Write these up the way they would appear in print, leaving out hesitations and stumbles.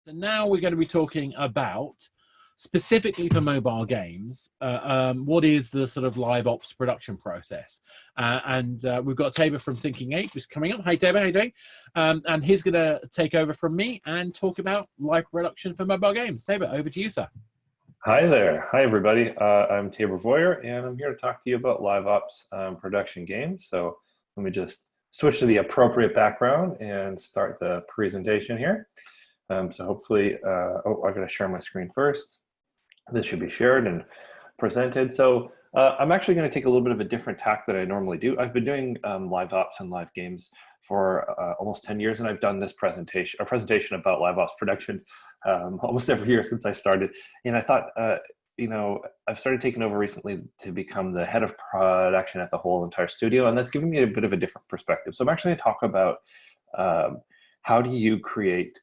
So now we're going to be talking about, specifically for mobile games, what is the sort of live ops production process. And we've got Tayber from Thinking Ape who's coming up. Hi, Tayber, how you doing? And he's going to take over from me and talk about live production for mobile games. Tayber, over to you, sir. Hi there. Hi, everybody. I'm Tayber Voyer, and I'm here to talk to you about live ops production games. So let me just switch to the appropriate background and start the presentation here. So hopefully, I'm going to share my screen first. This should be shared and presented. So I'm actually going to take a little bit of a different tack than I normally do. I've been doing live ops and live games for almost 10 years, and I've done this presentation about live ops production almost every year since I started. And I thought, I've started taking over recently to become the head of production at the whole entire studio, and that's giving me a bit of a different perspective. So I'm actually going to talk about how do you create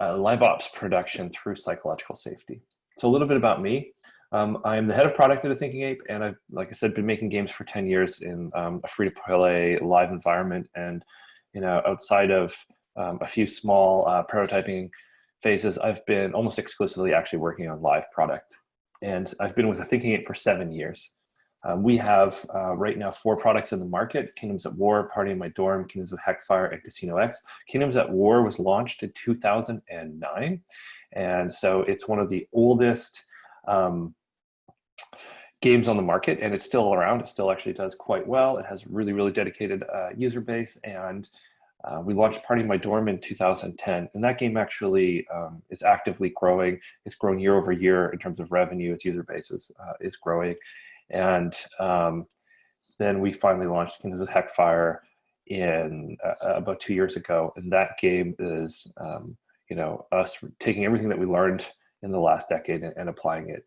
live ops production through psychological safety. So a little bit about me. I'm the head of product at Thinking Ape, and I've, like I said, been making games for 10 years in a free-to-play live environment. And outside of a few small prototyping phases, I've been almost exclusively actually working on live product. And I've been with Thinking Ape for 7 years. We have right now 4 products in the market: Kingdoms at War, Party in My Dorm, Kingdoms of Heckfire, and Casino X. Kingdoms at War was launched in 2009. And so it's one of the oldest games on the market, and it's still around. It still actually does quite well. It has really, really dedicated user base. And we launched Party in My Dorm in 2010. And that game actually is actively growing. It's grown year over year in terms of revenue. Its user base is growing. And then we finally launched Kingdoms of Heckfire in about 2 years ago. And that game is, us taking everything that we learned in the last decade and applying it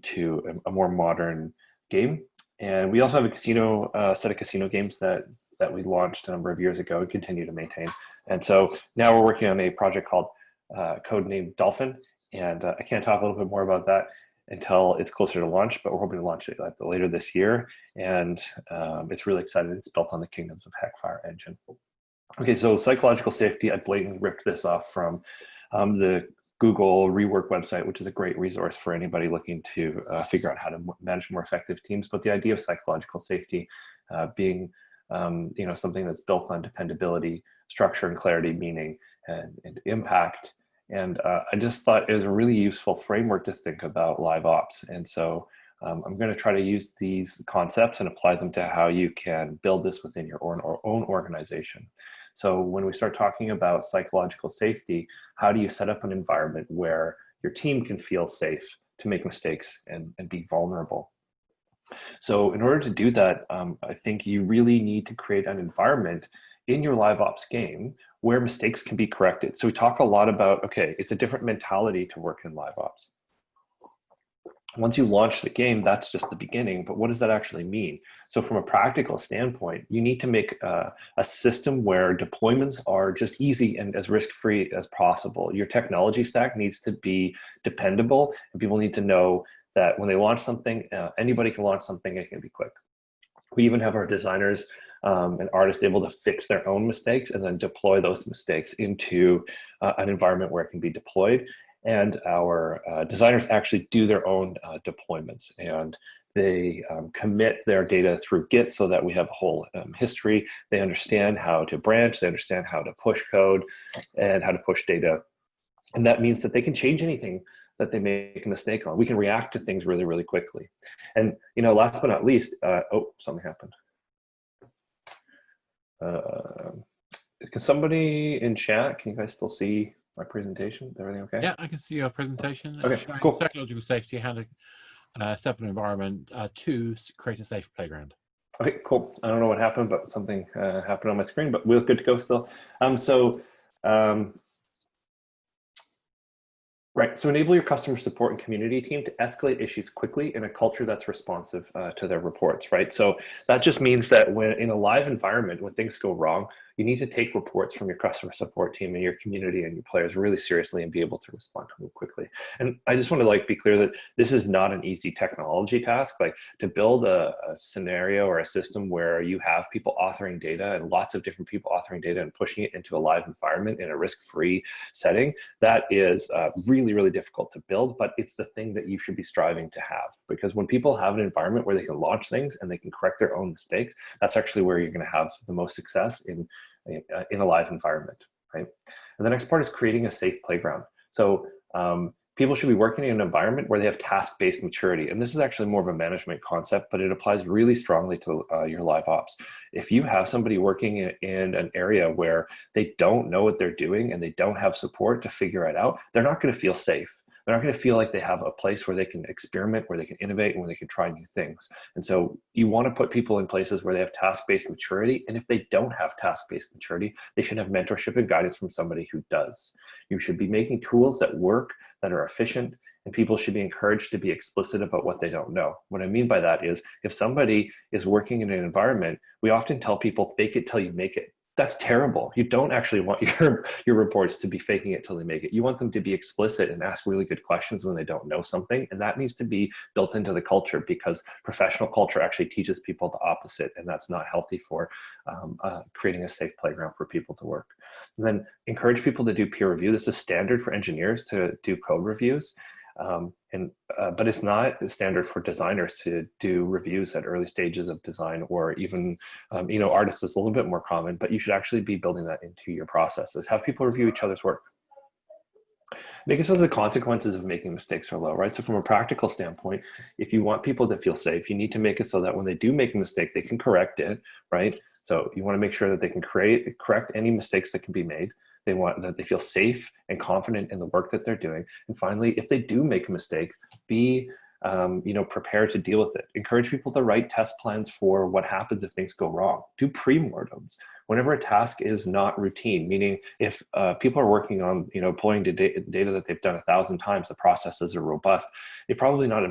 to a more modern game. And we also have a set of casino games that we launched a number of years ago and continue to maintain. And so now we're working on a project called codenamed Dolphin. And I can't talk a little bit more about that until it's closer to launch, but we're hoping to launch it later this year. And it's really exciting. It's built on the Kingdoms of Heckfire engine. Okay, so psychological safety, I blatantly ripped this off from the Google Rework website, which is a great resource for anybody looking to figure out how to manage more effective teams. But the idea of psychological safety being something that's built on dependability, structure, and clarity, meaning and impact. And I just thought it was a really useful framework to think about live ops. And so I'm going to try to use these concepts and apply them to how you can build this within your own organization. So when we start talking about psychological safety, how do you set up an environment where your team can feel safe to make mistakes and be vulnerable? So in order to do that, I think you really need to create an environment in your live ops game where mistakes can be corrected. So we talk a lot about, okay, it's a different mentality to work in live ops. Once you launch the game, that's just the beginning, but what does that actually mean? So from a practical standpoint, you need to make a system where deployments are just easy and as risk-free as possible. Your technology stack needs to be dependable, and people need to know that when they launch something, anybody can launch something, it can be quick. We even have our designers and artists able to fix their own mistakes and then deploy those mistakes into an environment where it can be deployed. And our designers actually do their own deployments, and they commit their data through Git so that we have a whole history. They understand how to branch, they understand how to push code and how to push data. And that means that they can change anything that they make a mistake on. We can react to things really, really quickly. And last but not least, something happened. Can somebody in chat, can you guys still see my presentation? Is everything okay? Yeah, I can see your presentation. Okay, cool. Psychological safety, how to set up an environment to create a safe playground. Okay, cool. I don't know what happened, but something happened on my screen, but we're good to go still. Right, so enable your customer support and community team to escalate issues quickly in a culture that's responsive to their reports, right? So that just means that when in a live environment, when things go wrong, you need to take reports from your customer support team and your community and your players really seriously and be able to respond to them quickly. And I just want to like be clear that this is not an easy technology task. Like to build a scenario or a system where you have people authoring data and lots of different people authoring data and pushing it into a live environment in a risk-free setting, that is really, really difficult to build, but it's the thing that you should be striving to have. Because when people have an environment where they can launch things and they can correct their own mistakes, that's actually where you're going to have the most success in a live environment, right? And the next part is creating a safe playground. So people should be working in an environment where they have task-based maturity. And this is actually more of a management concept, but it applies really strongly to your live ops. If you have somebody working in an area where they don't know what they're doing and they don't have support to figure it out, they're not going to feel safe. They're not going to feel like they have a place where they can experiment, where they can innovate, and where they can try new things. And so you want to put people in places where they have task-based maturity. And if they don't have task-based maturity, they should have mentorship and guidance from somebody who does. You should be making tools that work, that are efficient, and people should be encouraged to be explicit about what they don't know. What I mean by that is if somebody is working in an environment, we often tell people, fake it till you make it. That's terrible. You don't actually want your reports to be faking it till they make it. You want them to be explicit and ask really good questions when they don't know something. And that needs to be built into the culture, because professional culture actually teaches people the opposite. And that's not healthy for creating a safe playground for people to work. And then encourage people to do peer review. This is standard for engineers to do code reviews. But it's not standard for designers to do reviews at early stages of design, or even, artists is a little bit more common, but you should actually be building that into your processes. Have people review each other's work. Make it so the consequences of making mistakes are low, right? So from a practical standpoint, if you want people to feel safe, you need to make it so that when they do make a mistake, they can correct it, right? So you want to make sure that they can correct any mistakes that can be made. They want that they feel safe and confident in the work that they're doing. And finally, if they do make a mistake, be prepared to deal with it. Encourage people to write test plans for what happens if things go wrong. Do pre-mortems. Whenever a task is not routine, meaning if people are working on pulling data that they've done 1,000 times, the processes are robust, it's probably not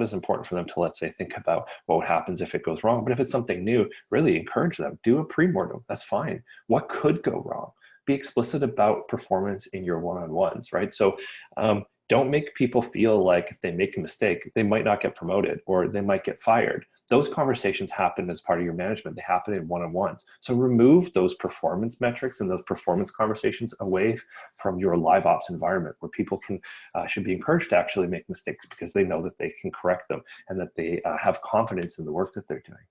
as important for them to, let's say, think about what happens if it goes wrong. But if it's something new, really encourage them. Do a pre-mortem. That's fine. What could go wrong? Be explicit about performance in your one-on-ones, right? So don't make people feel like if they make a mistake, they might not get promoted or they might get fired. Those conversations happen as part of your management. They happen in one-on-ones. So remove those performance metrics and those performance conversations away from your live ops environment, where people should be encouraged to actually make mistakes because they know that they can correct them and that they have confidence in the work that they're doing.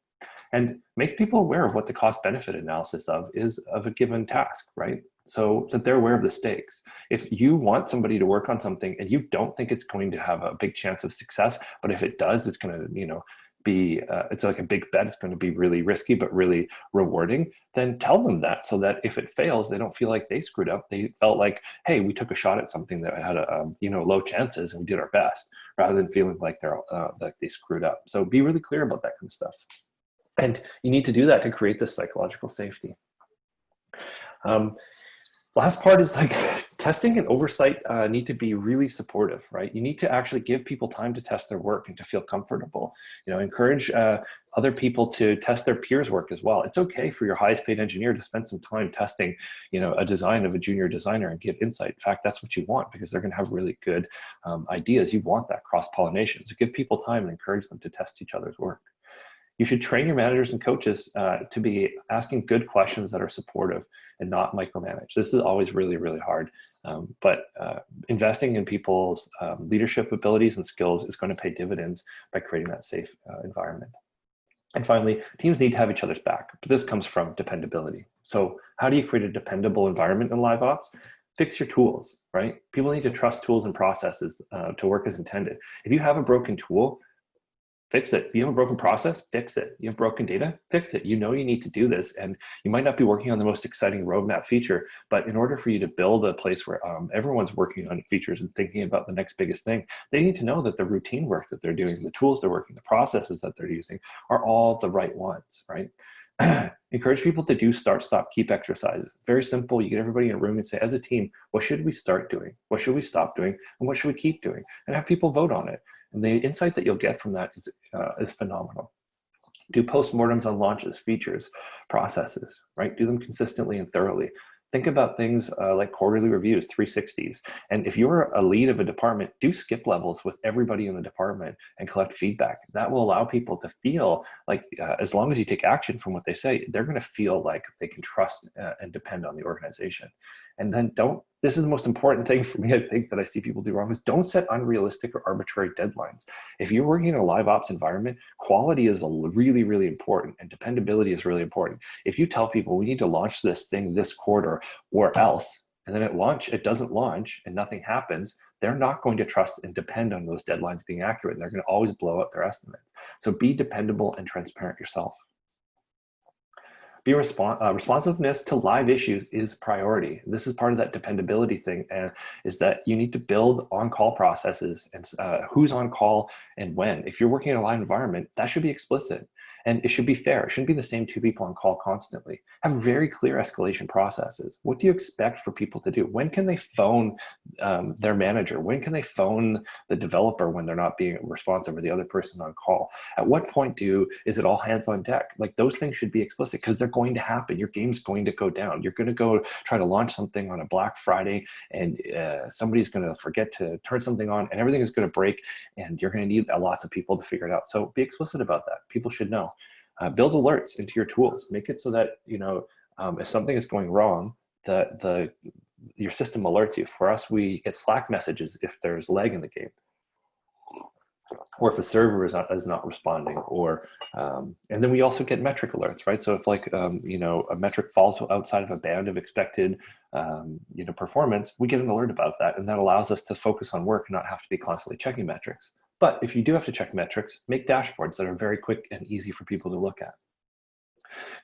And make people aware of what the cost benefit analysis is of a given task, right? So that they're aware of the stakes. If you want somebody to work on something and you don't think it's going to have a big chance of success, but if it does, it's going to, be, it's like a big bet, it's going to be really risky, but really rewarding, then tell them that, so that if it fails, they don't feel like they screwed up. They felt like, hey, we took a shot at something that had low chances and we did our best, rather than feeling like like they screwed up. So be really clear about that kind of stuff. And you need to do that to create this psychological safety. Last part is like testing and oversight need to be really supportive, right? You need to actually give people time to test their work and to feel comfortable. Encourage other people to test their peers' work as well. It's okay for your highest paid engineer to spend some time testing, a design of a junior designer and give insight. In fact, that's what you want, because they're going to have really good ideas. You want that cross-pollination. So give people time and encourage them to test each other's work. You should train your managers and coaches to be asking good questions that are supportive and not micromanage. This is always really, really hard. But investing in people's leadership abilities and skills is going to pay dividends by creating that safe environment. And finally, teams need to have each other's back. But this comes from dependability. So how do you create a dependable environment in live ops? Fix your tools, right? People need to trust tools and processes to work as intended. If you have a broken tool, fix it. If you have a broken process, fix it. You have broken data, fix it. You need to do this, and you might not be working on the most exciting roadmap feature, but in order for you to build a place where everyone's working on features and thinking about the next biggest thing, they need to know that the routine work that they're doing, the tools they're working, the processes that they're using are all the right ones, right? Encourage people to do start, stop, keep exercises. Very simple. You get everybody in a room and say, as a team, what should we start doing? What should we stop doing? And what should we keep doing? And have people vote on it. And the insight that you'll get from that is phenomenal. Do postmortems on launches, features, processes, right? Do them consistently and thoroughly. Think about things like quarterly reviews, 360s. And if you're a lead of a department, do skip levels with everybody in the department and collect feedback. That will allow people to feel like, as long as you take action from what they say, they're going to feel like they can trust and depend on the organization. And then this is the most important thing for me, I think, that I see people do wrong, is don't set unrealistic or arbitrary deadlines. If you're working in a live ops environment, quality is really, really important, and dependability is really important. If you tell people we need to launch this thing this quarter or else, and then it doesn't launch and nothing happens, they're not going to trust and depend on those deadlines being accurate. And they're going to always blow up their estimates. So be dependable and transparent yourself. Responsiveness to live issues is priority. This is part of that dependability thing, and is that you need to build on-call processes and who's on call and when. If you're working in a live environment, that should be explicit. And it should be fair. It shouldn't be the same two people on call constantly. Have very clear escalation processes. What do you expect for people to do? When can they phone their manager? When can they phone the developer when they're not being responsive, or the other person on call? At what point is it all hands on deck? Like, those things should be explicit, because they're going to happen. Your game's going to go down. You're going to go try to launch something on a Black Friday, and somebody's going to forget to turn something on, and everything is going to break, and you're going to need lots of people to figure it out. So be explicit about that. People should know. Build alerts into your tools. Make it so that, if something is going wrong, your system alerts you. For us, we get Slack messages if there's lag in the game, or if a server is not responding, or and then we also get metric alerts, right? So if a metric falls outside of a band of expected performance, we get an alert about that, and that allows us to focus on work and not have to be constantly checking metrics. But if you do have to check metrics, make dashboards that are very quick and easy for people to look at.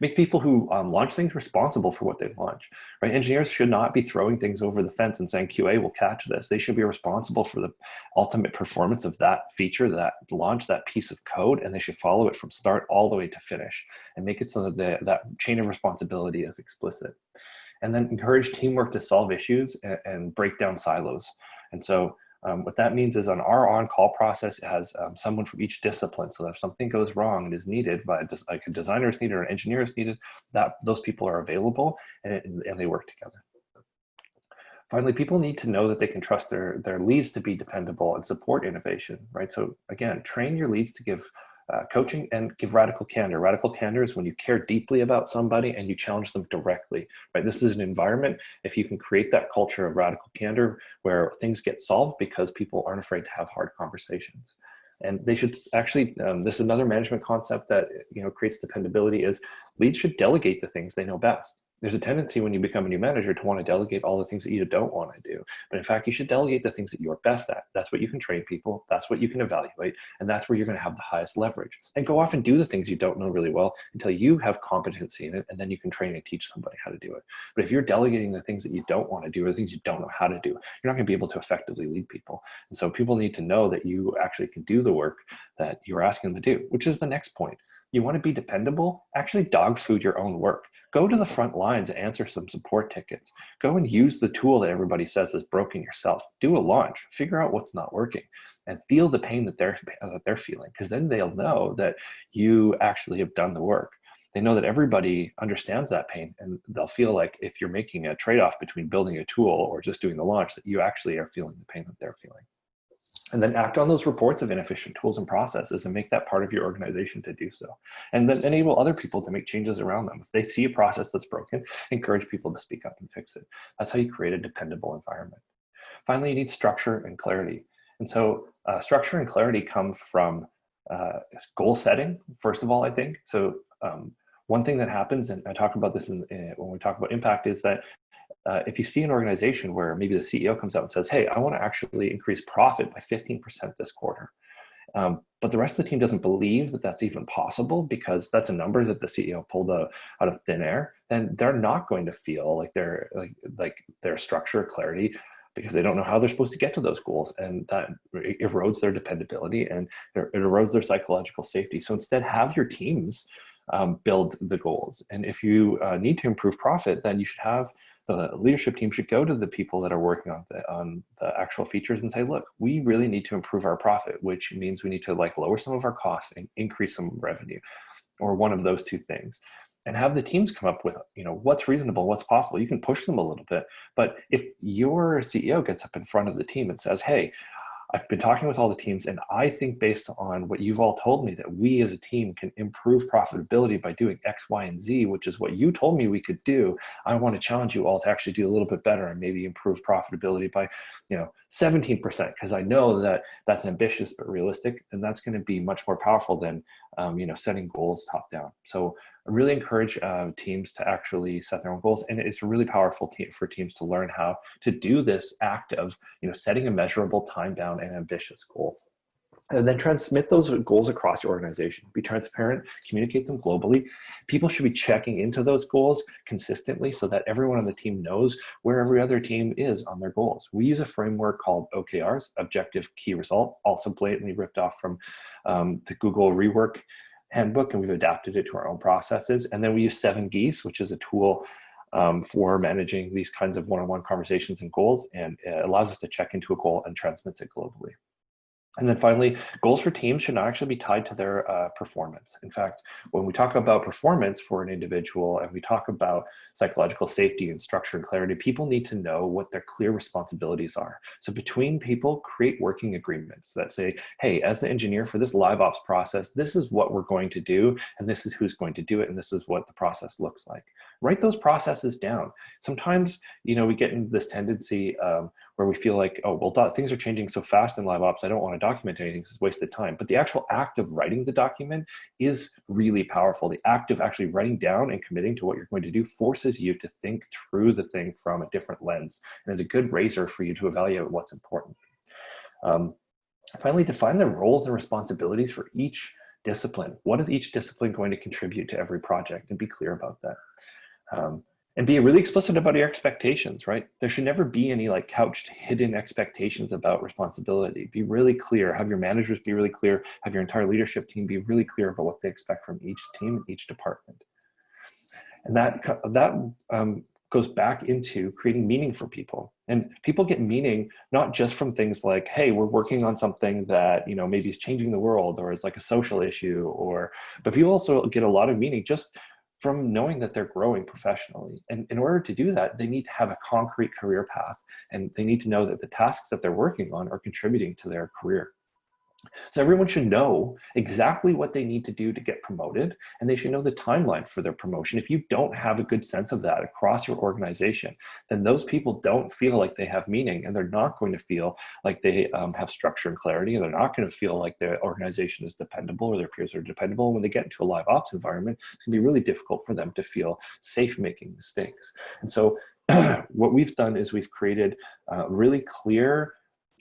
Make people who launch things responsible for what they launch, right? Engineers should not be throwing things over the fence and saying QA will catch this. They should be responsible for the ultimate performance of that feature, that launch, that piece of code, and they should follow it from start all the way to finish, and make it so that that chain of responsibility is explicit. And then encourage teamwork to solve issues and break down silos. And so what that means is, on our on-call process, it has someone from each discipline. So if something goes wrong and is needed by like a designer is needed or an engineer is needed, those people are available, and they work together. Finally, people need to know that they can trust their leads to be dependable and support innovation, right? So again, train your leads to give coaching and give radical candor. Radical candor is when you care deeply about somebody and you challenge them directly, right? This is an environment, if you can create that culture of radical candor where things get solved because people aren't afraid to have hard conversations. And they should actually, this is another management concept that creates dependability, is leads should delegate the things they know best. There's a tendency when you become a new manager to want to delegate all the things that you don't want to do. But in fact, you should delegate the things that you're best at. That's what you can train people. That's what you can evaluate. And that's where you're going to have the highest leverage. And go off and do the things you don't know really well until you have competency in it. And then you can train and teach somebody how to do it. But if you're delegating the things that you don't want to do, or the things you don't know how to do, you're not going to be able to effectively lead people. And so people need to know that you actually can do the work that you're asking them to do, which is the next point. You want to be dependable? Actually dog food your own work. Go to the front lines and answer some support tickets. Go and use the tool that everybody says is broken yourself. Do a launch. Figure out what's not working, and feel the pain that they're feeling, because then they'll know that you actually have done the work. They know that everybody understands that pain, and they'll feel like if you're making a trade-off between building a tool or just doing the launch, that you actually are feeling the pain that they're feeling. And then act on those reports of inefficient tools and processes and make that part of your organization to do so. And then enable other people to make changes around them. If they see a process that's broken, encourage people to speak up and fix it. That's how you create a dependable environment. Finally, you need structure and clarity. And so structure and clarity come from goal setting, first of all, I think. So one thing that happens, and I talk about this when we talk about impact, is that if you see an organization where maybe the CEO comes out and says, hey, I want to actually increase profit by 15% this quarter, but the rest of the team doesn't believe that that's even possible because that's a number that the CEO pulled out of thin air, then they're not going to feel like their structure, clarity, because they don't know how they're supposed to get to those goals, and that erodes their dependability and it erodes their psychological safety. So instead, have your teams build the goals. And if you need to improve profit, then you should have the leadership team should go to the people that are working on the actual features and say, look, we really need to improve our profit, which means we need to lower some of our costs and increase some revenue, or one of those two things. and have the teams come up with, what's reasonable, what's possible. You can push them a little bit, but if your CEO gets up in front of the team and says, hey, I've been talking with all the teams, and I think based on what you've all told me that we as a team can improve profitability by doing X, Y, and Z, which is what you told me we could do. I want to challenge you all to actually do a little bit better and maybe improve profitability by, 17%, because I know that that's ambitious but realistic, and that's going to be much more powerful than, setting goals top down. So I really encourage teams to actually set their own goals, and it's really powerful for teams to learn how to do this act of, setting a measurable, time-bound, and ambitious goals. And then transmit those goals across your organization. Be transparent, communicate them globally. People should be checking into those goals consistently so that everyone on the team knows where every other team is on their goals. We use a framework called OKRs, Objective Key Result, also blatantly ripped off from the Google Rework handbook, and we've adapted it to our own processes. And then we use 7 Geese, which is a tool for managing these kinds of one-on-one conversations and goals, and it allows us to check into a goal and transmits it globally. And then finally, goals for teams should not actually be tied to their performance. In fact, when we talk about performance for an individual and we talk about psychological safety and structure and clarity, people need to know what their clear responsibilities are. So between people, create working agreements that say, hey, as the engineer for this live ops process, this is what we're going to do, and this is who's going to do it, and this is what the process looks like. Write those processes down. Sometimes, we get into this tendency where we feel like, oh, well, things are changing so fast in live ops, I don't want to document anything because it's wasted time. But the actual act of writing the document is really powerful. The act of actually writing down and committing to what you're going to do forces you to think through the thing from a different lens, and is a good razor for you to evaluate what's important. Finally, define the roles and responsibilities for each discipline. What is each discipline going to contribute to every project? And be clear about that. And be really explicit about your expectations, right? There should never be any couched hidden expectations about responsibility. Be really clear, have your managers be really clear, have your entire leadership team be really clear about what they expect from each team and each department. And that goes back into creating meaning for people. And people get meaning not just from things like, hey, we're working on something that maybe is changing the world, or is like a social issue, but people also get a lot of meaning just from knowing that they're growing professionally. And in order to do that, they need to have a concrete career path, and they need to know that the tasks that they're working on are contributing to their career. So everyone should know exactly what they need to do to get promoted, and they should know the timeline for their promotion. If you don't have a good sense of that across your organization, then those people don't feel like they have meaning, and they're not going to feel like they have structure and clarity, and they're not going to feel like their organization is dependable or their peers are dependable. When they get into a live ops environment, it's going to be really difficult for them to feel safe making mistakes. And so what we've done is we've created really clear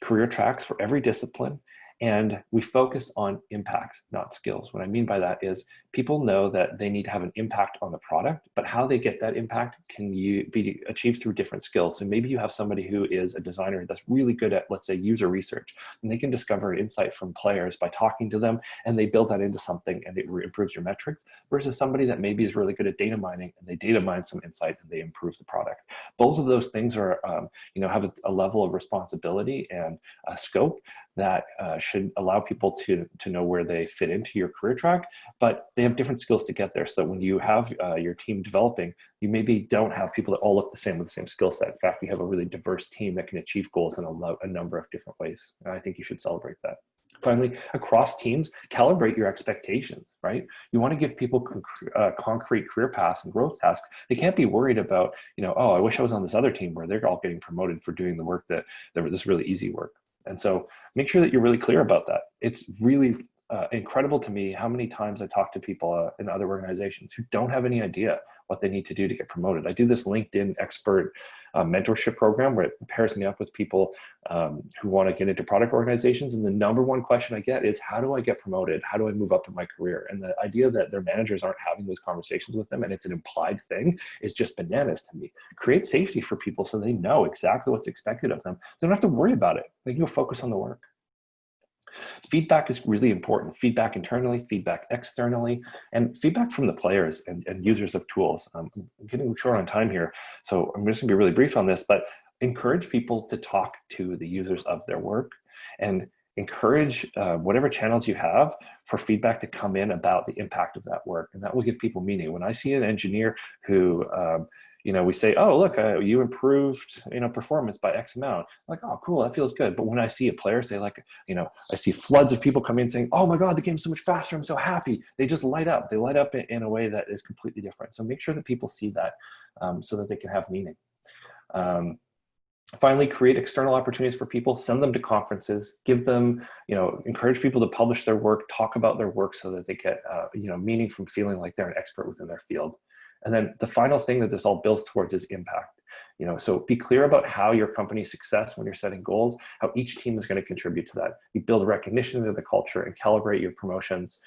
career tracks for every discipline. And we focused on impacts, not skills. What I mean by that is people know that they need to have an impact on the product, but how they get that impact can be achieved through different skills. So maybe you have somebody who is a designer that's really good at, let's say, user research, and they can discover insight from players by talking to them, and they build that into something and it improves your metrics, versus somebody that maybe is really good at data mining, and they data mine some insight and they improve the product. Both of those things are, have a level of responsibility and scope that should allow people to know where they fit into your career track, but they have different skills to get there. So that when you have your team developing, you maybe don't have people that all look the same with the same skill set. In fact, we have a really diverse team that can achieve goals in a number of different ways. And I think you should celebrate that. Finally, across teams, calibrate your expectations, right? You want to give people concrete career paths and growth tasks. They can't be worried about, oh, I wish I was on this other team where they're all getting promoted for doing the work this really easy work. And so make sure that you're really clear about that. It's really incredible to me how many times I talk to people in other organizations who don't have any idea what they need to do to get promoted. I do this LinkedIn expert mentorship program where it pairs me up with people who want to get into product organizations. And the number one question I get is, how do I get promoted? How do I move up in my career? And the idea that their managers aren't having those conversations with them and it's an implied thing is just bananas to me. Create safety for people so they know exactly what's expected of them. They don't have to worry about it. They can go focus on the work. Feedback is really important. Feedback internally, feedback externally, and feedback from the players and users of tools. I'm getting short on time here, so I'm just gonna be really brief on this, but encourage people to talk to the users of their work. And encourage whatever channels you have for feedback to come in about the impact of that work, and that will give people meaning. When I see an engineer who we say, oh, look, you improved, performance by X amount. I'm like, oh, cool, that feels good. But when I see a player say, like, I see floods of people come in saying, oh my God, the game's so much faster, I'm so happy. They just light up. They light up in a way that is completely different. So make sure that people see that so that they can have meaning. Finally, create external opportunities for people, send them to conferences, give them, encourage people to publish their work, talk about their work so that they get, meaning from feeling like they're an expert within their field. And then the final thing that this all builds towards is impact. So be clear about how your company's success when you're setting goals, how each team is going to contribute to that. You build recognition into the culture and celebrate your promotions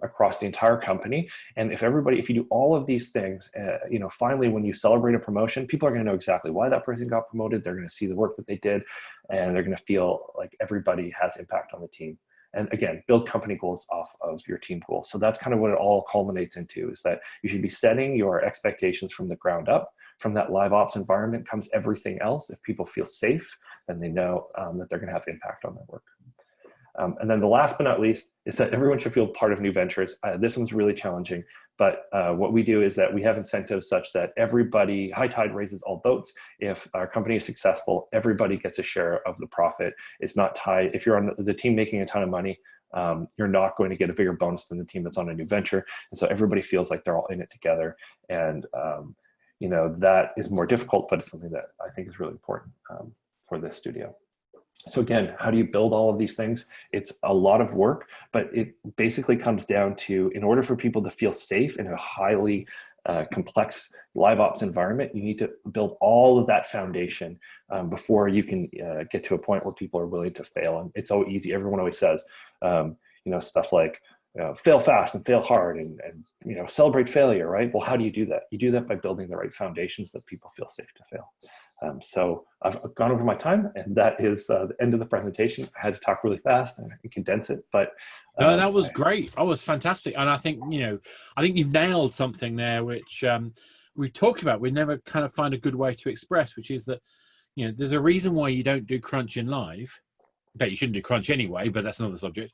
across the entire company. And if you do all of these things, finally, when you celebrate a promotion, people are going to know exactly why that person got promoted. They're going to see the work that they did, and they're going to feel like everybody has impact on the team. And again, build company goals off of your team goals. So that's kind of what it all culminates into, is that you should be setting your expectations from the ground up. From that live ops environment comes everything else. If people feel safe, then they know that they're going to have impact on their work. And then the last but not least is that everyone should feel part of new ventures. This one's really challenging, but what we do is that we have incentives such that everybody, high tide raises all boats. If our company is successful, everybody gets a share of the profit. It's not tied. If you're on the team making a ton of money, you're not going to get a bigger bonus than the team that's on a new venture. And so everybody feels like they're all in it together. And that is more difficult, but it's something that I think is really important for this studio. So again, how do you build all of these things? It's a lot of work, but it basically comes down to, in order for people to feel safe in a highly complex live ops environment, you need to build all of that foundation before you can get to a point where people are willing to fail. And it's so easy. Everyone always says, stuff like, fail fast and fail hard and celebrate failure, right? Well, how do you do that? You do that by building the right foundations that people feel safe to fail. So I've gone over my time, and that is the end of the presentation. I had to talk really fast and condense it, but no, that was great. That was fantastic. And I think, you've nailed something there, which we talk about. We never kind of find a good way to express, which is that, there's a reason why you don't do crunch in live. Bet you shouldn't do crunch anyway, but that's another subject.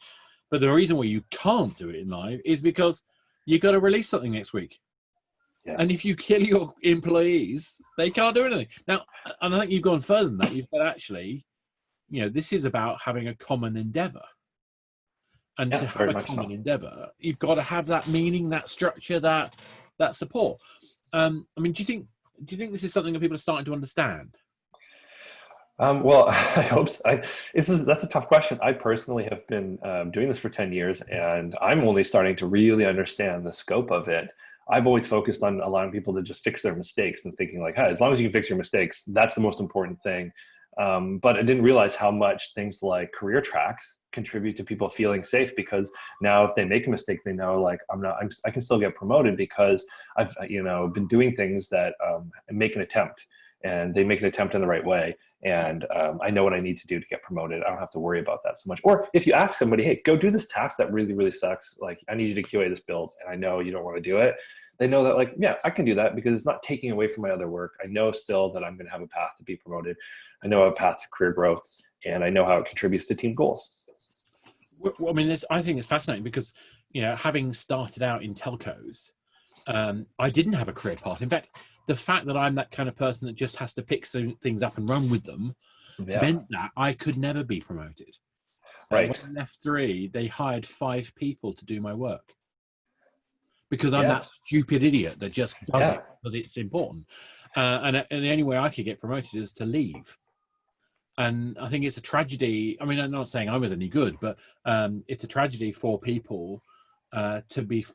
But the reason why you can't do it in live is because you got to release something next week. Yeah. And if you kill your employees, they can't do anything. Now, and I think you've gone further than that. You've said, actually, this is about having a common endeavor. And to have a common endeavor, you've got to have that meaning, that structure, that support. Do you think this is something that people are starting to understand? Well, I hope so. That's a tough question. I personally have been doing this for 10 years, and I'm only starting to really understand the scope of it. I've always focused on allowing people to just fix their mistakes and thinking like, hey, as long as you can fix your mistakes, that's the most important thing. But I didn't realize how much things like career tracks contribute to people feeling safe, because now if they make a mistake, they know like I can still get promoted because I've been doing things that make an attempt, and they make an attempt in the right way. And I know what I need to do to get promoted. I don't have to worry about that so much. Or if you ask somebody, hey, go do this task that really, really sucks. Like, I need you to QA this build, and I know you don't want to do it. They know that, like, yeah, I can do that because it's not taking away from my other work. I know still that I'm going to have a path to be promoted. I know I have a path to career growth, and I know how it contributes to team goals. Well, I think it's fascinating because, having started out in telcos, I didn't have a career path. In fact, the fact that I'm that kind of person that just has to pick some things up and run with them meant that I could never be promoted. Right. When I left 3, they hired 5 people to do my work because I'm that stupid idiot that just does it because it's important. And the only way I could get promoted is to leave. And I think it's a tragedy. I mean, I'm not saying I was any good, but it's a tragedy for people to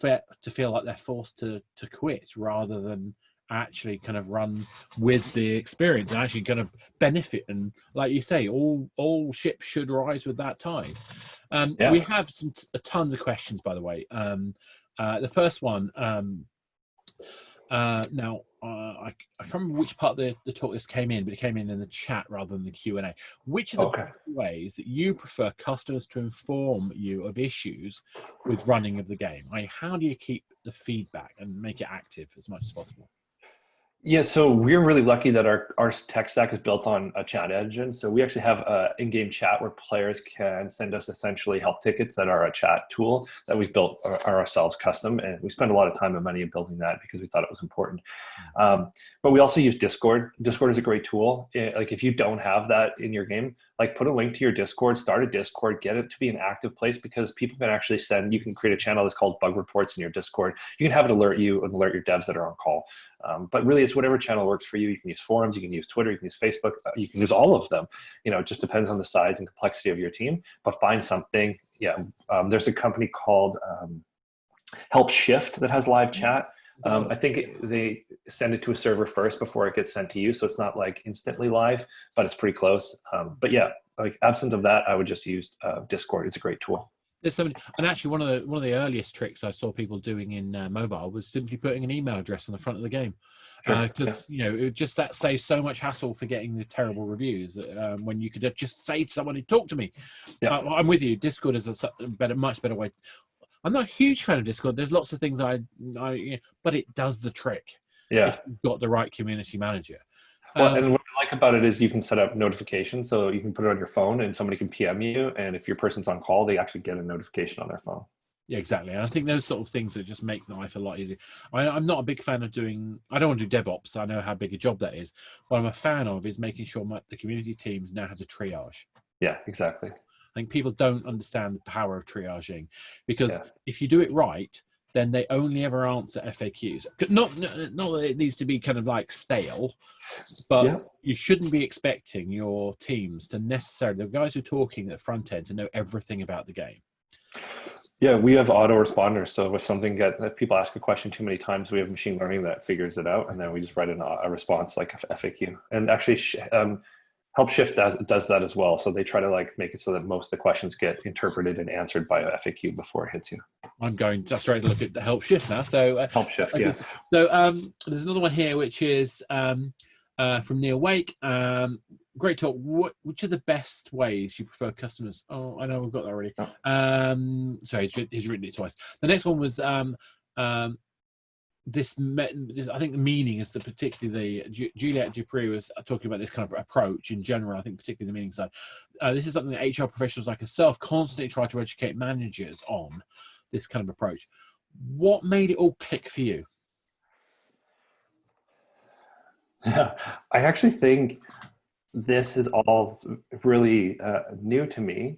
feel like they're forced to quit rather than actually kind of run with the experience and actually kind of benefit. And like you say, all ships should rise with that tide. We have tons of questions, by the way. The first one, now I can't remember which part of the talk this came in, but it came in the chat rather than the Q&A. Which are the ways that you prefer customers to inform you of issues with running of the game? How do you keep the feedback and make it active as much as possible? Yeah, so we're really lucky that our tech stack is built on a chat engine. So we actually have a in-game chat where players can send us essentially help tickets that are a chat tool that we've built ourselves custom. And we spend a lot of time and money in building that because we thought it was important. But we also use Discord. Discord is a great tool. Like if you don't have that in your game, like put a link to your Discord, start a Discord, get it to be an active place because people can actually you can create a channel that's called bug reports in your Discord. You can have it alert you and alert your devs that are on call. But really, it's whatever channel works for you. You can use forums, you can use Twitter, you can use Facebook, you can use all of them. It just depends on the size and complexity of your team. But find something. Yeah, there's a company called Help Shift that has live chat. I think they send it to a server first before it gets sent to you, so it's not like instantly live, but it's pretty close. But yeah, like absent of that, I would just use Discord. It's a great tool. There's so many, and actually one of the earliest tricks I saw people doing in mobile was simply putting an email address on the front of the game, because that saves so much hassle for getting the terrible reviews when you could just say to someone, "Talk to me." Yeah. I'm with you. Discord is a much better way. I'm not a huge fan of Discord. There's lots of things but it does the trick. Yeah, if you've got the right community manager. Well, and what I like about it is you can set up notifications, so you can put it on your phone and somebody can PM you, and if your person's on call, they actually get a notification on their phone. Yeah, exactly. And I think those sort of things that just make life a lot easier. I'm not a big fan of I don't want to do DevOps. I know how big a job that is. What I'm a fan of is making sure the community teams know how to triage. Yeah, exactly. I think people don't understand the power of triaging, because if you do it right, then they only ever answer FAQs. Not that it needs to be kind of like stale, but you shouldn't be expecting your teams to necessarily, the guys who are talking at the front end, to know everything about the game. Yeah, we have autoresponders. So if people ask a question too many times, we have machine learning that figures it out, and then we just write a response like a FAQ. And actually, Help Shift does that as well. So they try to make it so that most of the questions get interpreted and answered by a FAQ before it hits you. I'm going just ready to look at the Help Shift now. So Help Shift, yes. So there's another one here, which is from Neil Wake. Great talk. Which are the best ways you prefer customers? Oh, I know we've got that already. Oh. Sorry, he's written it twice. The next one was this. I think the meaning is particularly Juliette Dupree was talking about this kind of approach in general. I think particularly the meaning side. This is something that HR professionals like yourself constantly try to educate managers on, this kind of approach. What made it all click for you? I actually think this is all really new to me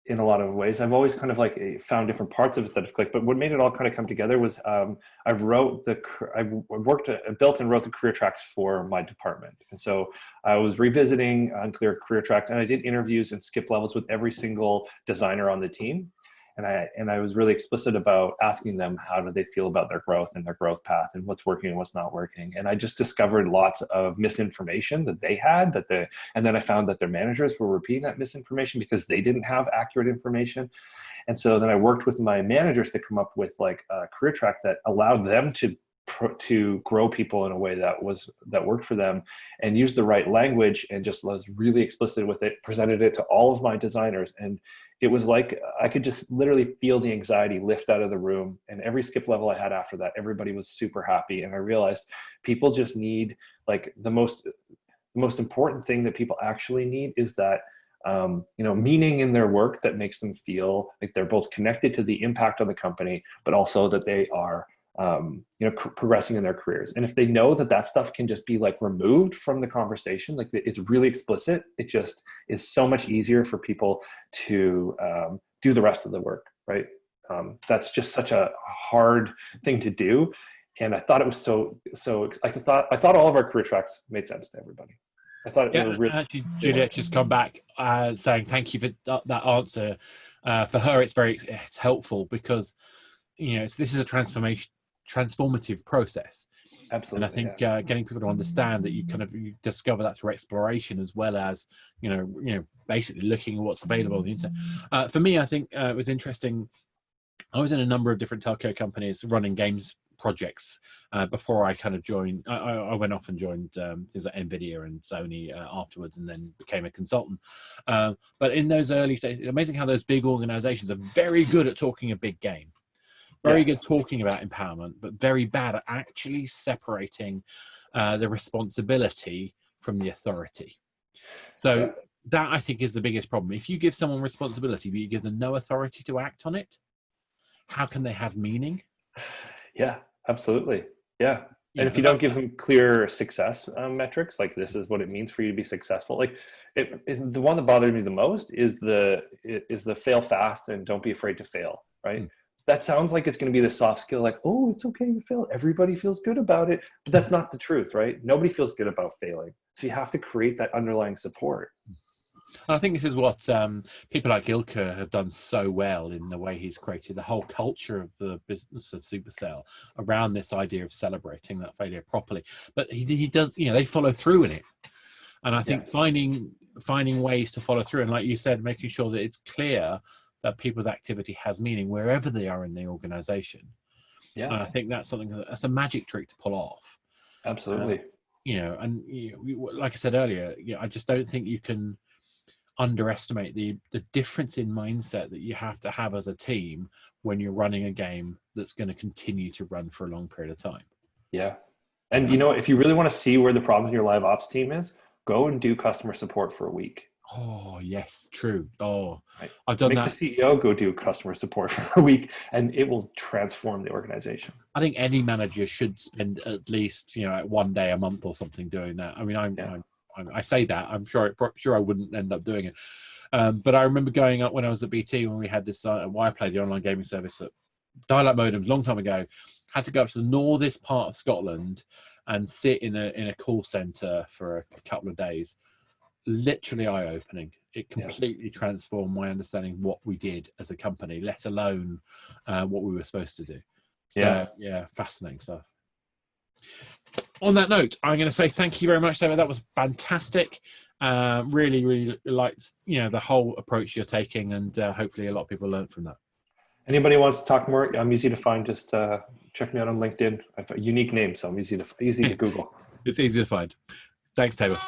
in a lot of ways. I've always kind of found different parts of it that have clicked, but what made it all kind of come together was I built and wrote the career tracks for my department. And so I was revisiting unclear career tracks, and I did interviews and skip levels with every single designer on the team. And I was really explicit about asking them how do they feel about their growth and their growth path and what's working and what's not working. And I just discovered lots of misinformation that they had, and then I found that their managers were repeating that misinformation because they didn't have accurate information. And so then I worked with my managers to come up with a career track that allowed them to grow people in a way that worked for them, and use the right language, and just was really explicit with it, presented it to all of my designers. And it was like I could just literally feel the anxiety lift out of the room. And every skip level I had after that, everybody was super happy. And I realized people just need the most important thing that people actually need is that meaning in their work that makes them feel like they're both connected to the impact on the company, but also that they are progressing in their careers. And if they know that stuff can just be removed from the conversation, it's really explicit, it just is so much easier for people to do the rest of the work, right? That's just such a hard thing to do. And I thought it was I thought all of our career tracks made sense to everybody. I thought it was really. Actually, Juliette just come back saying thank you for that answer. For her, it's helpful because this is a transformative process. Absolutely. And I think getting people to understand that you discover that through exploration, as well as basically looking at what's available on the internet. For me, I think it was interesting. I was in a number of different telco companies running games projects before I kind of joined. I went off and joined things like NVIDIA and Sony afterwards, and then became a consultant. But in those early stages, amazing how those big organizations are very good at talking a big game. Very good talking about empowerment, but very bad at actually separating the responsibility from the authority. So that, I think, is the biggest problem. If you give someone responsibility, but you give them no authority to act on it, how can they have meaning? Yeah, absolutely. Yeah. Yeah, And if you don't give them clear success metrics, like this is what it means for you to be successful, like the one that bothers me the most is the fail fast and don't be afraid to fail, right? That sounds like it's going to be the soft skill, like, oh, it's okay to fail. Everybody feels good about it. But that's not the truth, right? Nobody feels good about failing. So you have to create that underlying support. And I think this is what people like Ilker have done so well in the way he's created the whole culture of the business of Supercell around this idea of celebrating that failure properly. But he does, you know, they follow through in it. And I think finding ways to follow through, and like you said, making sure that it's clear that people's activity has meaning wherever they are in the organization. Yeah. And I think that's something that's a magic trick to pull off. Absolutely. You know, and like I said earlier, I just don't think you can underestimate the difference in mindset that you have to have as a team when you're running a game that's going to continue to run for a long period of time. Yeah. And, you know, if you really want to see where the problem in your live ops team is, go and do customer support for a week. Oh, yes, true. Oh, right. I've done that. Make the CEO go do customer support for a week, and it will transform the organization. I think any manager should spend at least, one day a month or something doing that. I mean, I say that. I'm sure I wouldn't end up doing it. But I remember going up when I was at BT when we had this Wireplay, the online gaming service, at dial-up modems, long time ago. Had to go up to the northest part of Scotland and sit in a call centre for a couple of days. Literally eye-opening. It completely transformed my understanding of what we did as a company, let alone what we were supposed to do. So, yeah, fascinating stuff. On that note, I'm going to say thank you very much, David. That was fantastic. Really, really liked the whole approach you're taking, and hopefully a lot of people learned from that. Anybody wants to talk more? I'm easy to find. Just check me out on LinkedIn. I have a unique name, so I'm easy to Google. It's easy to find. Thanks, Tayber.